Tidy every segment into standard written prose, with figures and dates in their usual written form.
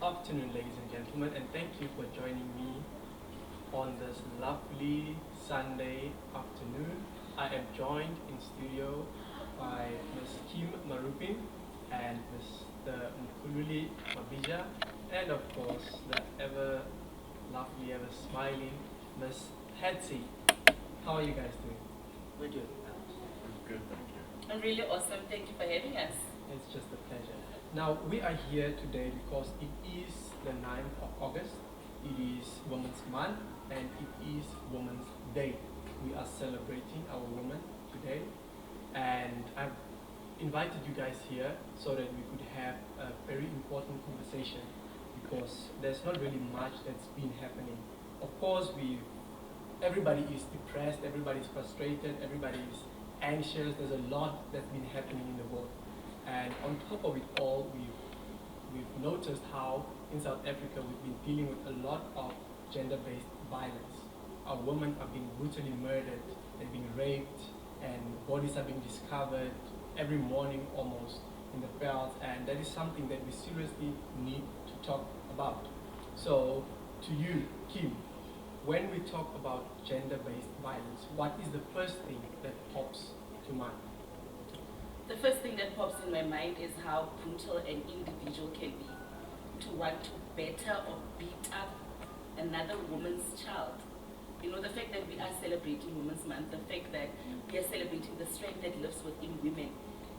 afternoon, ladies and gentlemen, and thank you for joining me on this lovely Sunday afternoon. I am joined in studio by Ms. Kim Marupin and Mr. Mkululi Mabija, and of course the ever lovely, ever smiling Miss Hetzi. How are you guys doing? We're doing Good, thank you. I'm really awesome. Thank you for having us. It's just a pleasure. Now, we are here today because it is the 9th of August, it is Women's Month, and it is Women's Day. We are celebrating our women today, and I've invited you guys here so that we could have a very important conversation because there's not really much that's been happening. Of course, everybody is depressed, everybody is frustrated, everybody is anxious, there's a lot that's been happening in the world. And on top of it all, we've noticed how in South Africa we've been dealing with a lot of gender-based violence. Our women are being brutally murdered, they're being raped, and bodies are being discovered every morning almost in the fields, and that is something that we seriously need to talk about. So, to you, Kim, when we talk about gender-based violence, what is the first thing that pops to mind? The first thing that pops in my mind is how brutal an individual can be to want to better or beat up another woman's child. You know, the fact that we are celebrating Women's Month, the fact that we are celebrating the strength that lives within women.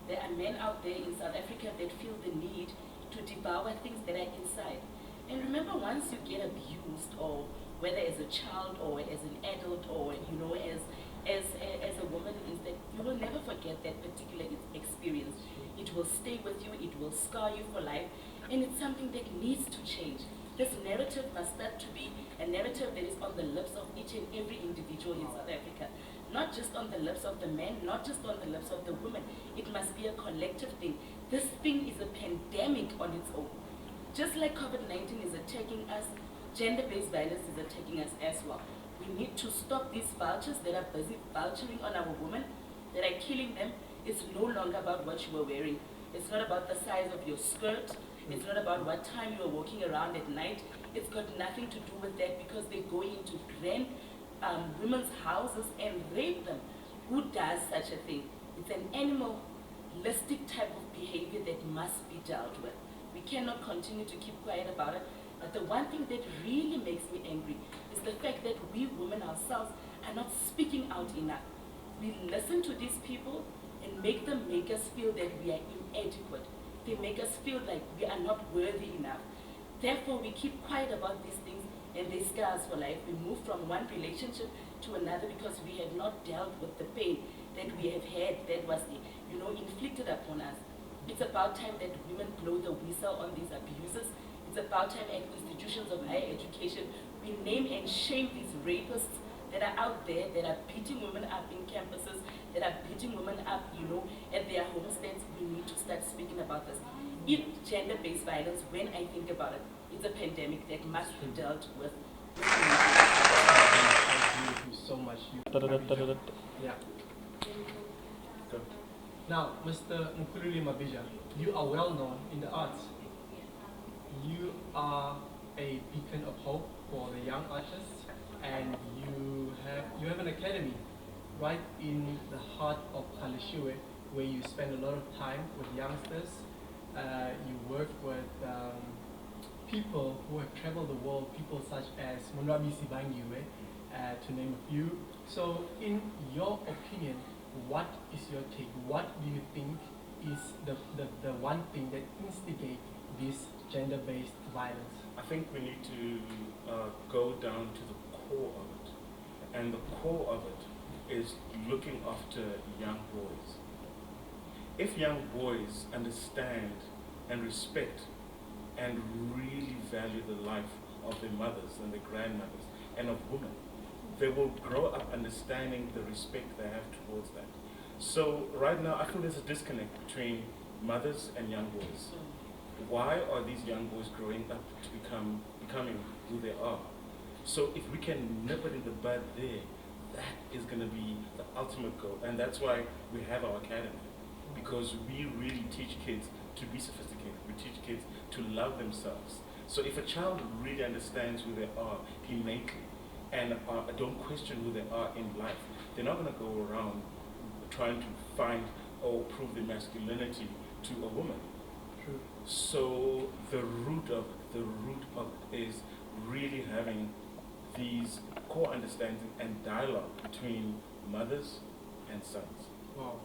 There are men out there in South Africa that feel the need to devour things that are inside. And remember, once you get abused, or whether as a child or as an adult or, you know, as a woman, is that you will never forget that particular experience. It will stay with you, it will scar you for life, and it's something that needs to change. This narrative must start to be a narrative that is on the lips of each and every individual in South Africa. Not just on the lips of the men, not just on the lips of the women. It must be a collective thing. This thing is a pandemic on its own. Just like COVID-19 is attacking us, gender-based violence is attacking us as well. We need to stop these vultures that are busy vulturing on our women, that are killing them. It's no longer about what you were wearing. It's not about the size of your skirt. It's not about what time you are walking around at night. It's got nothing to do with that, because they go into grand women's houses and rape them. Who does such a thing? It's an animalistic type of behavior that must be dealt with. We cannot continue to keep quiet about it. But the one thing that really makes me angry is the fact that we women ourselves are not speaking out enough. We listen to these people and make them make us feel that we are inadequate. They make us feel like we are not worthy enough. Therefore, we keep quiet about these things, and they scar us for life. We move from one relationship to another because we have not dealt with the pain that we have had that was, you know, inflicted upon us. It's about time that women blow the whistle on these abuses. It's about time at institutions of higher education we name and shame these rapists that are out there, that are beating women up in campuses, that are beating women up, you know, at their homesteads. We need to start speaking about this. If gender-based violence, when I think about it, it's a pandemic that must be dealt with. I agree with you so much. Yeah. Go. Now, Mr. Mkululi Mabija, you are well known in the arts. You are a beacon of hope for the young artists, and you have an academy right in the heart of Kalishiwe, where you spend a lot of time with youngsters. You work with people who have traveled the world, people such as Monrabi Sibangiwe, to name a few. So, in your opinion, what is your take? What do you think is the one thing that instigates this gender-based violence? I think we need to go down to the core of it. And the core of it is looking after young boys. If young boys understand and respect and really value the life of their mothers and their grandmothers and of women, they will grow up understanding the respect they have towards that. So right now, I feel there's a disconnect between mothers and young boys. Why are these young boys growing up to becoming who they are? So if we can nip it in the bud there, that is going to be the ultimate goal. And that's why we have our academy, because we really teach kids to be sophisticated. We teach kids to love themselves. So if a child really understands who they are innately and don't question who they are in life, they're not going to go around trying to find or prove their masculinity to a woman. True. So the root of it is really having these core understanding and dialogue between mothers and sons. Wow.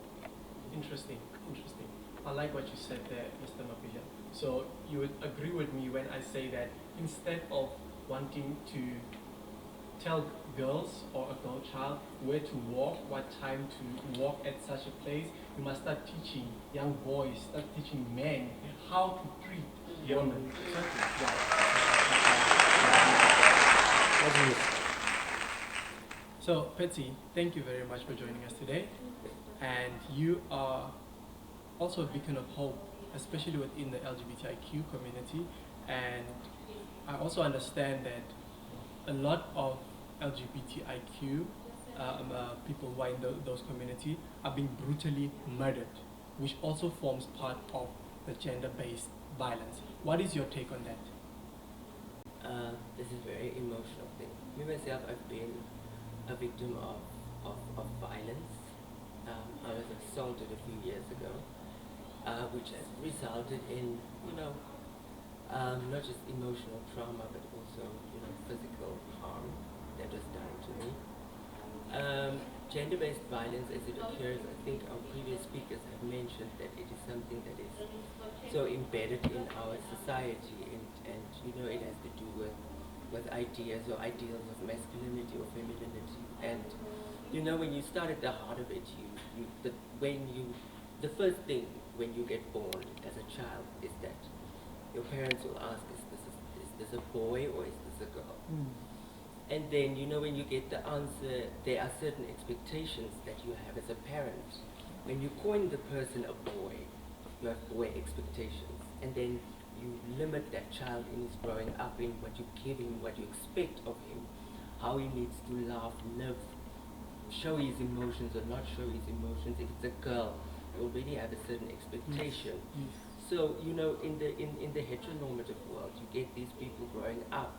Interesting. Interesting. I like what you said there, Mr. Mapija. So you would agree with me when I say that instead of wanting to tell girls or a girl child where to walk, what time to walk at such a place, you must start teaching young boys, start teaching men how to treat women. So, Patsy, thank you very much for joining us today. And you are also a beacon of hope, especially within the LGBTIQ community. And I also understand that a lot of LGBTIQ people who are in those community are being brutally murdered, which also forms part of the gender-based violence. What is your take on that? This is a very emotional thing. Me myself, I've been a victim of violence. I was assaulted a few years ago, which has resulted in, not just emotional trauma, but also, physical harm that was done to me. Gender-based violence, as it occurs, I think our previous speakers have mentioned that it is something that is so embedded in our society, and it has to do with ideas or ideals of masculinity or femininity. And when you start at the heart of it, the first thing when you get born as a child is that your parents will ask, is this a boy or is this a girl? And then, when you get the answer, there are certain expectations that you have as a parent. When you coin the person a boy, you have boy expectations. And then you limit that child in his growing up in what you give him, what you expect of him, how he needs to laugh, live, show his emotions or not show his emotions. If it's a girl, you already have a certain expectation. So, in the heteronormative world, you get these people growing up,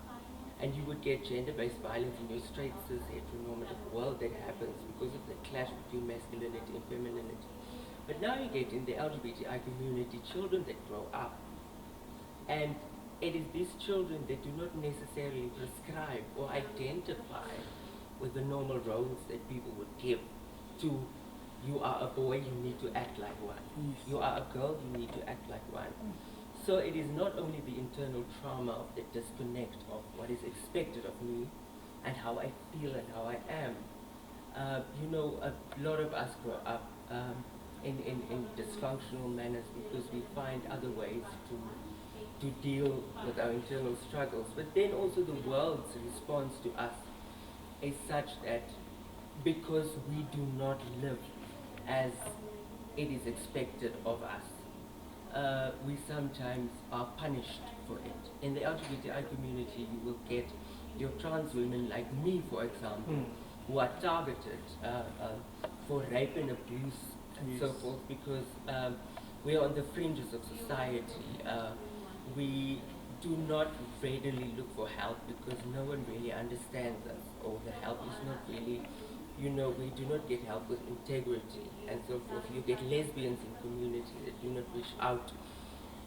and you would get gender-based violence in your straight cis heteronormative world that happens because of the clash between masculinity and femininity. But now you get in the LGBTI community children that grow up, and it is these children that do not necessarily prescribe or identify with the normal roles that people would give to, you are a boy, you need to act like one. You are a girl, you need to act like one. So it is not only the internal trauma of the disconnect of what is expected of me and how I feel and how I am. A lot of us grow up in dysfunctional manners because we find other ways to deal with our internal struggles. But then also the world's response to us is such that because we do not live as it is expected of us, we sometimes are punished for it. In the LGBTI community, you will get your trans women like me, for example, who are targeted for rape and abuse and so forth, because we are on the fringes of society. We do not readily look for help because no one really understands us, or the help is not really, we do not get help with integrity and so forth. You get lesbians in community that do not reach out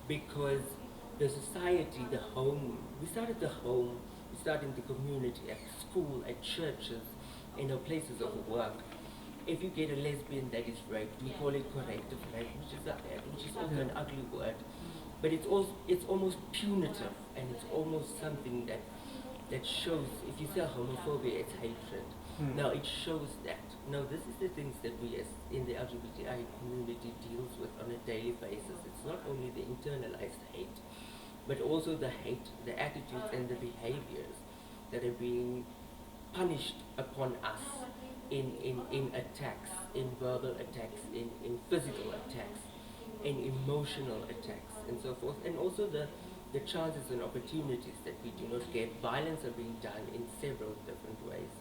because the society, the home, we start at the home, we start in the community, at school, at churches, in our places of work. If you get a lesbian that is raped, we call it corrective rape, which is also an ugly word, but it's almost punitive, and it's almost something that shows, if you say homophobia, it's hatred. Now it shows that. Now this is the things that we as in the LGBTI community deals with on a daily basis. It's not only the internalized hate, but also the hate, the attitudes and the behaviors that are being punished upon us in attacks, in verbal attacks, in physical attacks, in emotional attacks and so forth. And also the chances and opportunities that we do not get. Violence are being done in several different ways.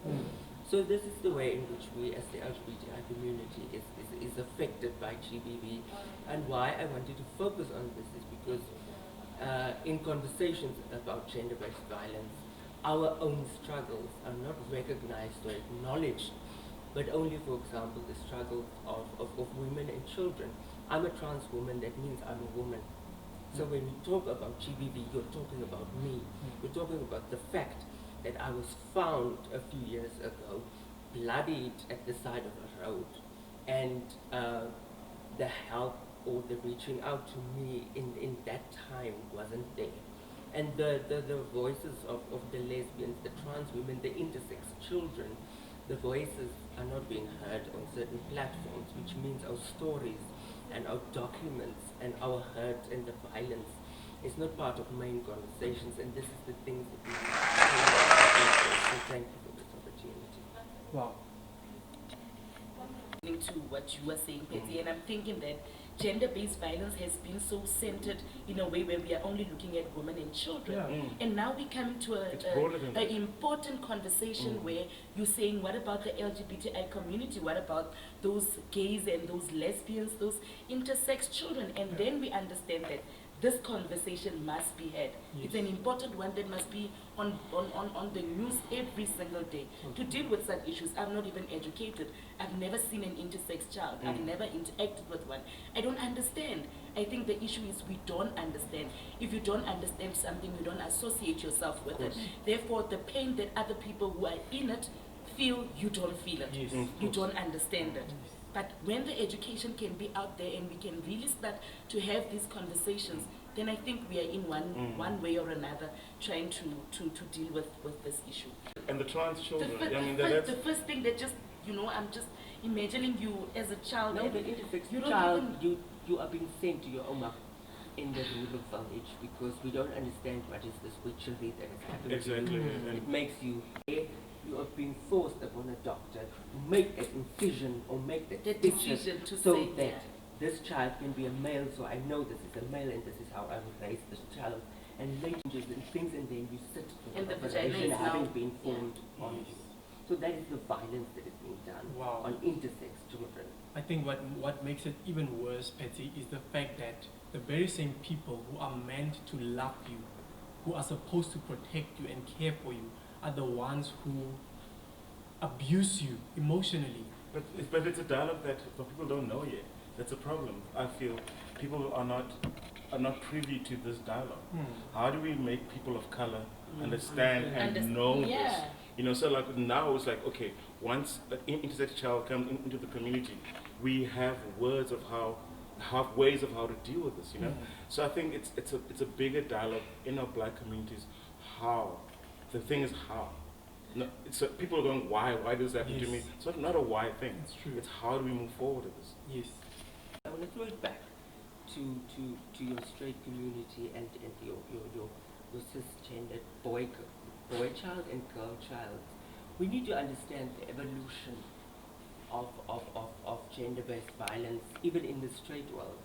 So this is the way in which we as the LGBTI community is affected by GBV, and why I wanted to focus on this is because in conversations about gender-based violence, our own struggles are not recognized or acknowledged, but only, for example, the struggles of women and children. I'm a trans woman, that means I'm a woman. So when we talk about GBV, you're talking about me. You're talking about the fact that I was found a few years ago, bloodied at the side of a road, and the help or the reaching out to me in that time wasn't there. And the voices of the lesbians, the trans women, the intersex children, the voices are not being heard on certain platforms, which means our stories and our documents and our hurt and the violence is not part of main conversations, and this is the things that we need to do. So thank you for this opportunity. Wow. Listening to what you were saying, Betty, and I'm thinking that gender-based violence has been so centered in a way where we are only looking at women and children. Yeah. And now we come to It's broader than that. an important conversation where you're saying, what about the LGBTI community? What about those gays and those lesbians, those intersex children? And then we understand that this conversation must be had. Yes. It's an important one that must be on the news every single day. To deal with such issues, I'm not even educated. I've never seen an intersex child. I've never interacted with one. I don't understand. I think the issue is we don't understand. If you don't understand something, you don't associate yourself with it. Therefore, the pain that other people who are in it feel, you don't feel it. Yes. You don't understand it. But when the education can be out there and we can really start to have these conversations, then I think we are in one way or another trying to deal with this issue. And the trans The, children, fir- I mean, the, fir- that's... the first thing that just, I'm just imagining you as a child. No, and the intersex you don't child, even- you are being sent to your Oma in the rural village because we don't understand what is this witchery that has happened Exactly. to you. And It makes you, you are being forced upon a doctor to make that incision or make that The decision decision to so say, that yeah. this child can be a male, so I know this is a male and this is how I will raise this child. And changes and things, and then you sit And with the vagina operation is having now- been yeah. formed on you. So that is the violence that is being done Wow. on intersex children. I think what makes it even worse, Patty, is the fact that the very same people who are meant to love you, who are supposed to protect you and care for you, are the ones who abuse you emotionally. But it's a dialogue that people don't know yet. That's a problem. I feel people are not privy to this dialogue. How do we make people of color understand and know this? Yeah. You know, so like now it's like, okay, once an intersex child comes into the community, we have words of have ways of how to deal with this, you know? So I think it's a bigger dialogue in our black communities. How? The thing is how. No, it's people are going, why does this happen to me? Yes. It's not a why thing. It's true. It's how do we move forward with this? Yes. I want to throw it back to your straight community and your cisgendered boy child and girl child. We need to understand the evolution of gender-based violence, even in the straight world.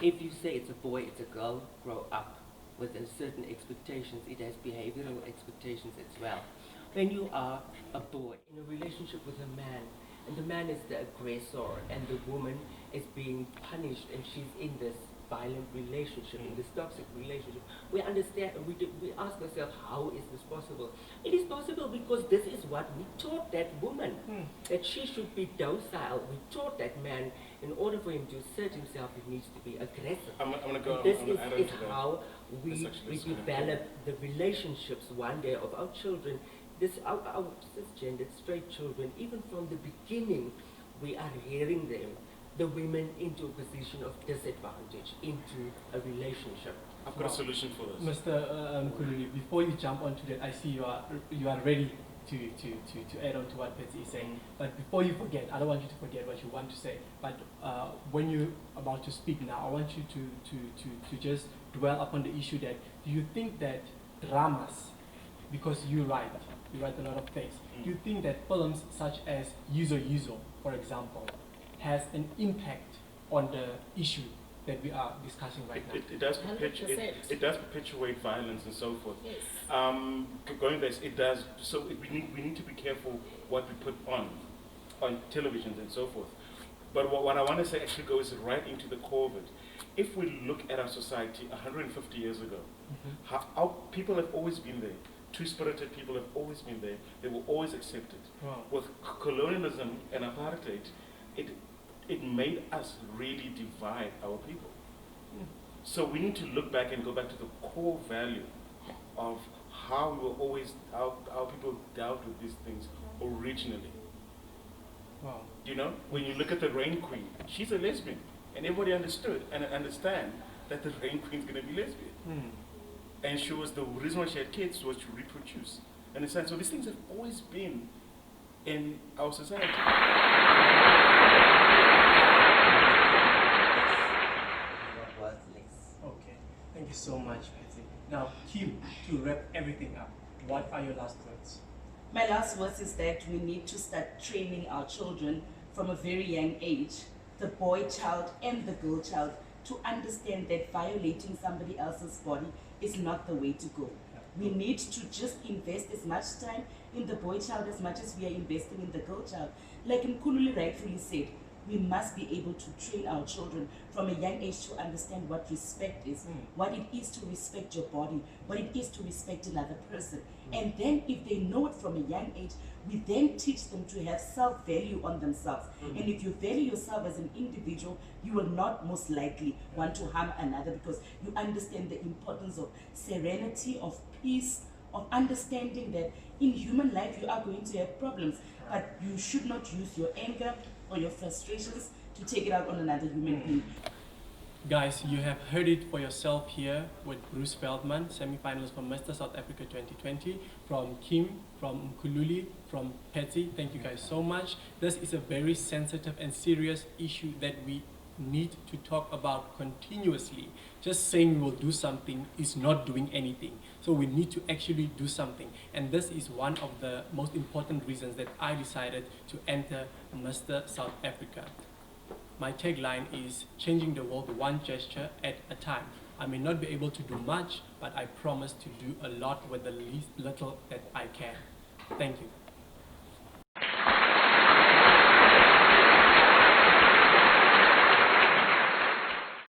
If you say it's a boy, it's a girl, grow up with certain expectations. It has behavioral expectations as well. When you are a boy in a relationship with a man, and the man is the aggressor, and the woman is being punished, and she's in this violent relationship, in this toxic relationship, we understand, we ask ourselves, how is this possible? It is possible because this is what we taught that woman, that she should be docile. We taught that man, in order for him to assert himself, he needs to be aggressive. I'm gonna go. And this I'm gonna add on is to that. how we That's actually so develop the relationships one day of our children. Our cisgendered straight children, even from the beginning, we are rearing them, the women, into a position of disadvantage, into a relationship. I've got a solution for this. Mr. Kululi, before you jump onto that, I see you are ready to add on to what Patsy is saying. But before you forget, I don't want you to forget what you want to say. But when you're about to speak now, I want you to just dwell upon the issue that, do you think that dramas, because you write a lot of things, do you think that films such as Yuzo Yuzo, for example, has an impact on the issue that we are discussing right now? It does 100%. it does perpetuate violence and so forth. Yes. Going back, it does. So we need to be careful what we put on televisions and so forth. But what I want to say actually goes right into the core of it. If we look at our society 150 years ago, how our people have always been there. Two-spirited people have always been there. They were always accepted. Wow. With colonialism and apartheid, it made us really divide our people. So we need to look back and go back to the core value of how we were always, how people dealt with these things originally. Wow. You know, when you look at the Rain Queen, she's a lesbian, and everybody understood and understand that the Rain Queen's going to be lesbian. And she was, the reason why she had kids was to reproduce. Understand? So these things have always been in our society. Okay. Thank you so much, Patsy. Now, Kim, to wrap everything up, what are your last words? My last words is that we need to start training our children from a very young age, the boy child and the girl child, to understand that violating somebody else's body is not the way to go. We need to just invest as much time in the boy child as much as we are investing in the girl child. Like Mkhululi rightfully said, we must be able to train our children from a young age to understand what respect is, what it is to respect your body, what it is to respect another person. And then if they know it from a young age, we then teach them to have self-value on themselves. And if you value yourself as an individual, you will not most likely want to harm another, because you understand the importance of serenity, of peace, of understanding that in human life you are going to have problems, but you should not use your anger or your frustrations to take it out on another human being. Guys, you have heard it for yourself here with Bruce Veldman, semi-finalist for Mr. South Africa 2020, from Kim, from Mkhululi, from Patsy. Thank you guys so much. This is a very sensitive and serious issue that we need to talk about continuously. Just saying we will do something is not doing anything. So we need to actually do something. And this is one of the most important reasons that I decided to enter Mr. South Africa. My tagline is changing the world one gesture at a time. I may not be able to do much, but I promise to do a lot with the least little that I can. Thank you.